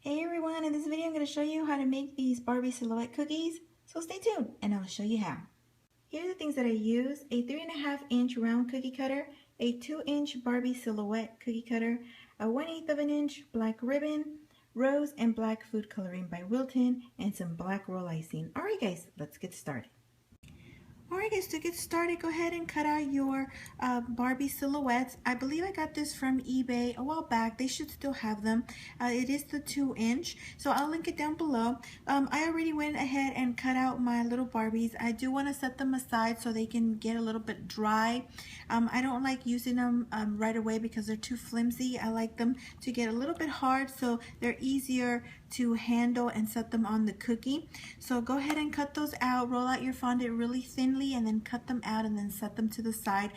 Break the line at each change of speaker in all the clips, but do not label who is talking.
Hey everyone, in this video I'm going to show you how to make these Barbie silhouette cookies. So stay tuned and I'll show you how. Here are the things that I use: a 3.5-inch round cookie cutter, a 2-inch Barbie silhouette cookie cutter, a 1/8 of an inch black ribbon, rose and black food coloring by Wilton, and some black roll icing. Alright guys, let's get started. Alright guys, to get started, go ahead and cut out your Barbie silhouettes. I believe I got this from eBay a while back. They should still have them. It is the 2-inch, so I'll link it down below. I already went ahead and cut out my little Barbies. I do want to set them aside so they can get a little bit dry. I don't like using them right away because they're too flimsy. I like them to get a little bit hard so they're easier to handle and set them on the cookie. So go ahead and cut those out. Roll out your fondant really thinly and then cut them out and then set them to the side.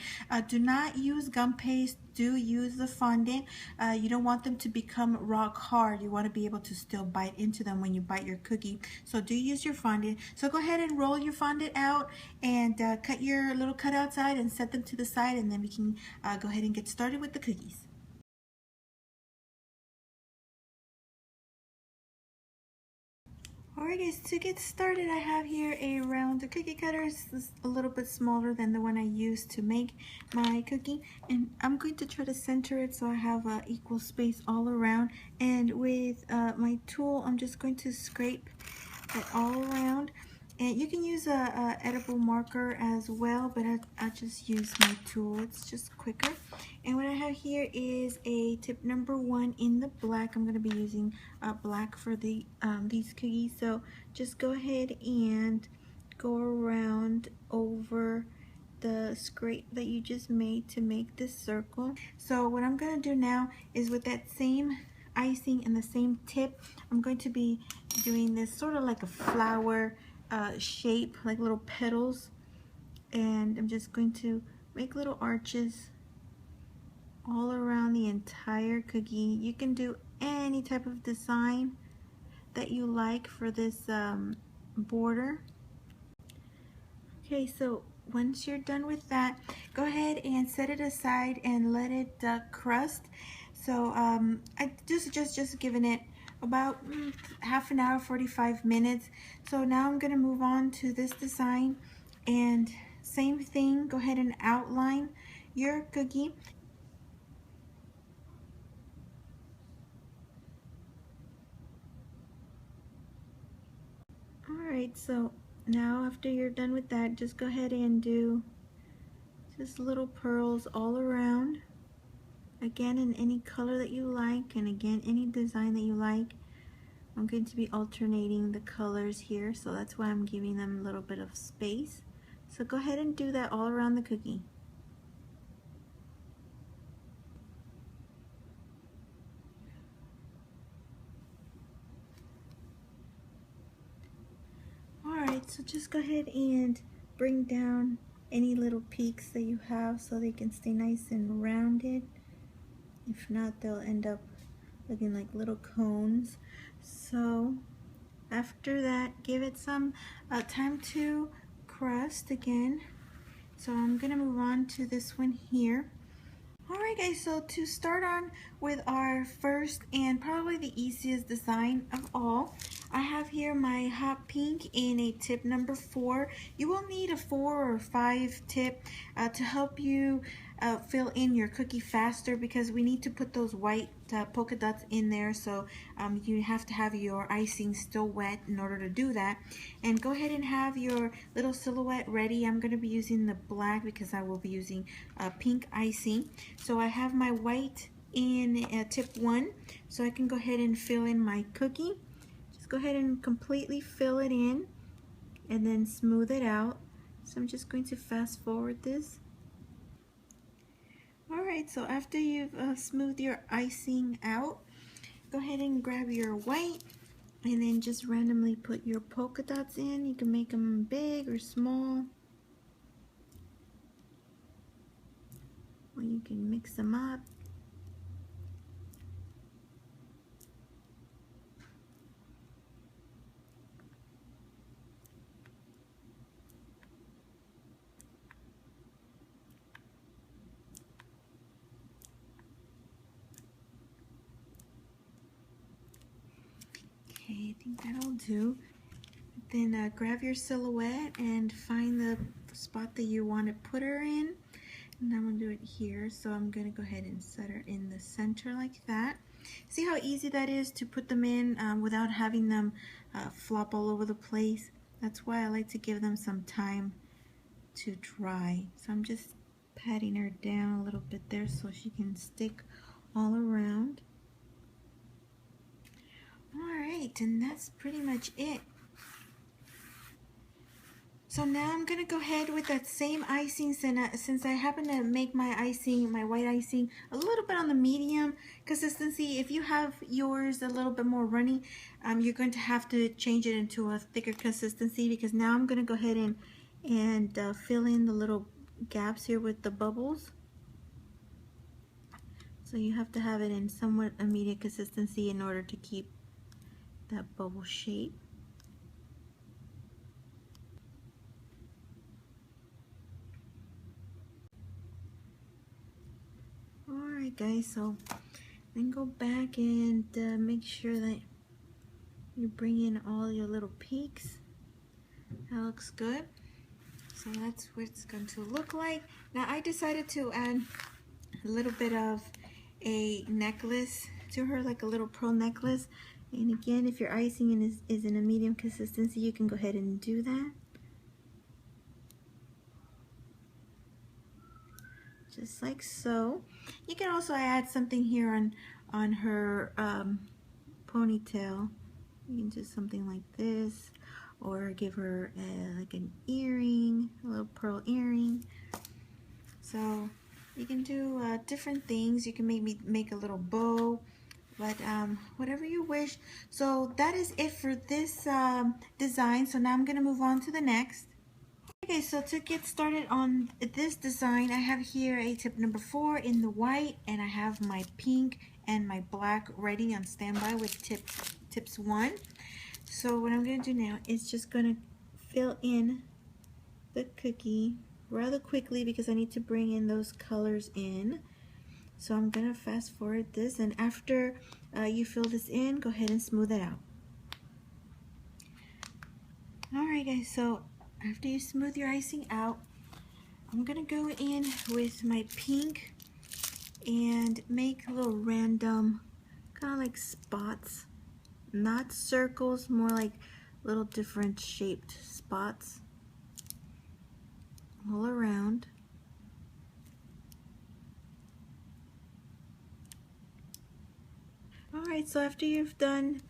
Do not use gum paste. Do use the fondant. You don't want them to become rock hard. You want to be able to still bite into them when you bite your cookie. So do use your fondant. So go ahead and roll your fondant out and cut your little cutouts out and set them to the side, and then we can go ahead and get started with the cookies. Alright guys, to get started, I have here a round cookie cutter. This is a little bit smaller than the one I used to make my cookie, and I'm going to try to center it so I have equal space all around. And with my tool, I'm just going to scrape it all around. And you can use a edible marker as well, but I just use my tool. It's just quicker. And what I have here is a tip number 1 in the black. I'm going to be using black for the these cookies. So just go ahead and go around over the scrape that you just made to make this circle. So what I'm going to do now is, with that same icing and the same tip, I'm going to be doing this sort of like a flower shape, like little petals, and I'm just going to make little arches all around the entire cookie. You can do any type of design that you like for this border. Okay, so once you're done with that, go ahead and set it aside and let it crust. So I just giving it about half an hour, 45 minutes. So now I'm going to move on to this design, and same thing, go ahead and outline your cookie. Alright, so now after you're done with that, just go ahead and do just little pearls all around. Again, in any color that you like, and again, any design that you like. I'm going to be alternating the colors here, so that's why I'm giving them a little bit of space. So go ahead and do that all around the cookie. Alright, so just go ahead and bring down any little peaks that you have so they can stay nice and rounded. If not, they'll end up looking like little cones. So after that, give it some time to crust again. So I'm gonna move on to this one here. Alright guys, so to start on with our first and probably the easiest design of all, I have here my hot pink in a tip number 4. You will need a 4 or 5 tip to help you fill in your cookie faster, because we need to put those white polka dots in there. So you have to have your icing still wet in order to do that. And go ahead and have your little silhouette ready. I'm going to be using the black because I will be using pink icing. So I have my white in tip 1, so I can go ahead and fill in my cookie. Go ahead and completely fill it in and then smooth it out. So I'm just going to fast forward this. Alright, so after you've smoothed your icing out, go ahead and grab your white and then just randomly put your polka dots in. You can make them big or small, or you can mix them up. think that'll do. Then grab your silhouette and find the spot that you want to put her in. And I'm going to do it here. So I'm going to go ahead and set her in the center like that. See how easy that is to put them in without having them flop all over the place? That's why I like to give them some time to dry. So I'm just patting her down a little bit there so she can stick all around. Alright, and that's pretty much it. So now I'm going to go ahead with that same icing, since I happen to make my icing, my white icing, a little bit on the medium consistency. If you have yours a little bit more runny, you're going to have to change it into a thicker consistency, because now I'm going to go ahead and fill in the little gaps here with the bubbles. So you have to have it in somewhat a medium consistency in order to keep that bubble shape. Alright guys, so then go back and make sure that you bring in all your little peaks. That looks good. So that's what it's going to look like. Now I decided to add a little bit of a necklace to her, like a little pearl necklace. And again, if your icing is in a medium consistency, you can go ahead and do that. Just like so. You can also add something here on her ponytail. You can do something like this, or give her like an earring, a little pearl earring. So you can do different things. You can maybe make a little bow, but whatever you wish. So that is it for this design. So now I'm going to move on to the next. Okay, so to get started on this design, I have here a tip number 4 in the white, and I have my pink and my black ready on standby with tips 1. So what I'm going to do now is just going to fill in the cookie rather quickly, because I need to bring in those colors in. So I'm going to fast forward this, and after you fill this in, go ahead and smooth it out. Alright guys, so after you smooth your icing out, I'm going to go in with my pink and make a little random kind of like spots, not circles, more like little different shaped spots all around. Alright, so after you've done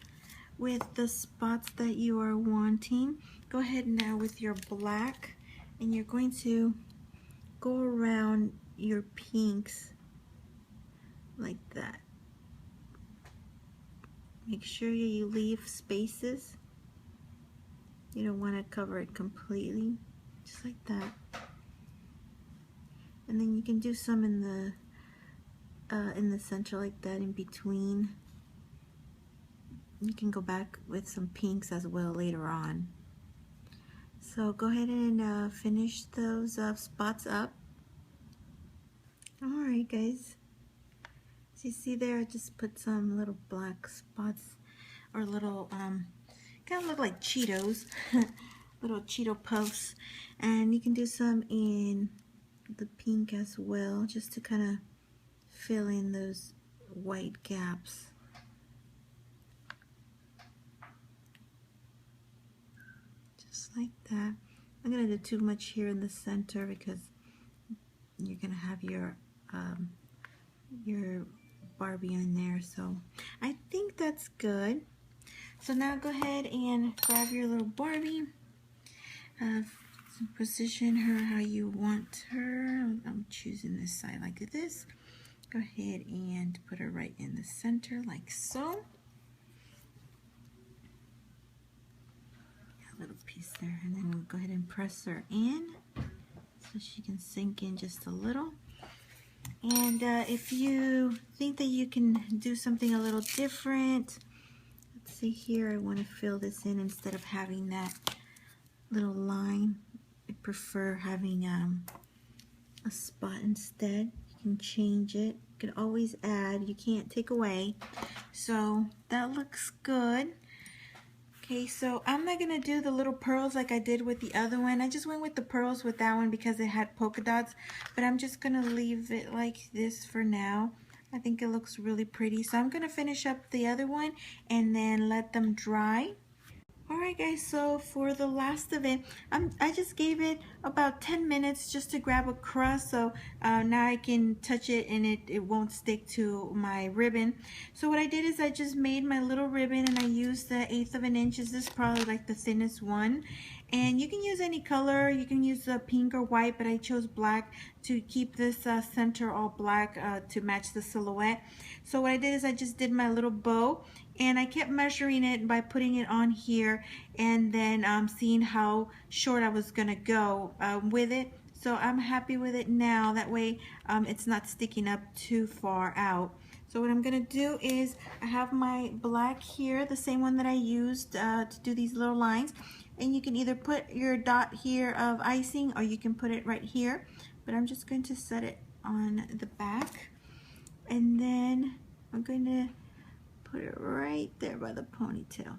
with the spots that you are wanting, go ahead now with your black, and you're going to go around your pinks like that. Make sure you leave spaces. You don't want to cover it completely, just like that. And then you can do some in the center like that, in between. You can go back with some pinks as well later on. So go ahead and finish those spots up. Alright guys, so you see there, I just put some little black spots, or little kind of look like Cheetos, little Cheeto puffs, and you can do some in the pink as well, just to kind of fill in those white gaps. Just like that. I'm going to do too much here in the center, because you're going to have your Barbie in there. So I think that's good. So now go ahead and grab your little Barbie. Position her how you want her. I'm choosing this side like this. Go ahead and put her right in the center like so. A little piece there, and then we'll go ahead and press her in so she can sink in just a little. And if you think that you can do something a little different, let's see here, I want to fill this in instead of having that little line. I prefer having a spot instead. You can change it. You can always add. You can't take away. So that looks good. Okay, so I'm not gonna do the little pearls like I did with the other one. I just went with the pearls with that one because it had polka dots, but I'm just gonna leave it like this for now. I think it looks really pretty. So I'm gonna finish up the other one and then let them dry. Alright guys, so for the last of it, I just gave it about 10 minutes just to grab a crust, so now I can touch it and it won't stick to my ribbon. So what I did is I just made my little ribbon and I used the 1/8 of an inch. This is probably like the thinnest one. And you can use any color, you can use pink or white, but I chose black to keep this center all black to match the silhouette. So what I did is I just did my little bow and I kept measuring it by putting it on here and then seeing how short I was gonna go with it. So I'm happy with it now, that way it's not sticking up too far out. So what I'm gonna do is I have my black here, the same one that I used to do these little lines, and you can either put your dot here of icing or you can put it right here, but I'm just going to set it on the back and then I'm going to put it right there by the ponytail.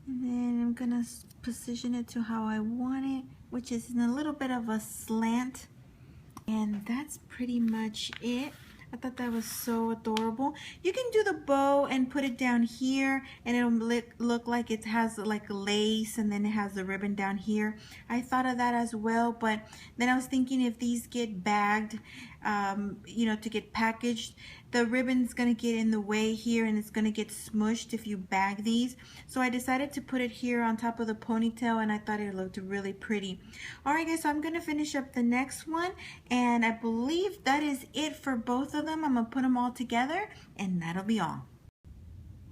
And then I'm gonna position it to how I want it, which is in a little bit of a slant. And that's pretty much it. I thought that was so adorable. You can do the bow and put it down here and it'll look like it has like lace and then it has the ribbon down here. I thought of that as well, but then I was thinking if these get bagged, you know, to get packaged, the ribbon's gonna get in the way here and it's gonna get smushed if you bag these. So I decided to put it here on top of the ponytail and I thought it looked really pretty. Alright guys, so I'm gonna finish up the next one and I believe that is it for both of them. I'm gonna put them all together and that'll be all.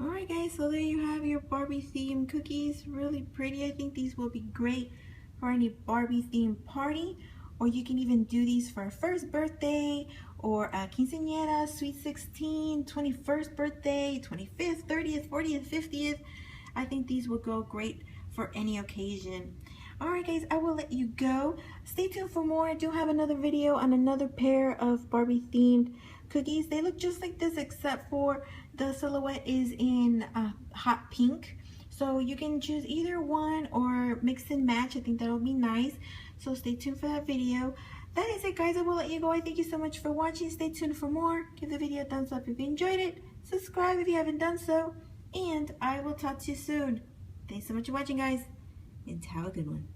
Alright guys, so there you have your Barbie themed cookies. Really pretty. I think these will be great for any Barbie themed party, or you can even do these for a first birthday or a quinceañera, sweet 16, 21st birthday, 25th, 30th, 40th, 50th. I think these will go great for any occasion. Alright guys, I will let you go. Stay tuned for more. I do have another video on another pair of Barbie themed cookies. They look just like this except for the silhouette is in hot pink. So you can choose either one or mix and match. I think that'll be nice. So stay tuned for that video. That is it guys, I will let you go. I thank you so much for watching. Stay tuned for more. Give the video a thumbs up if you enjoyed it. Subscribe if you haven't done so. And I will talk to you soon. Thanks so much for watching guys. And have a good one.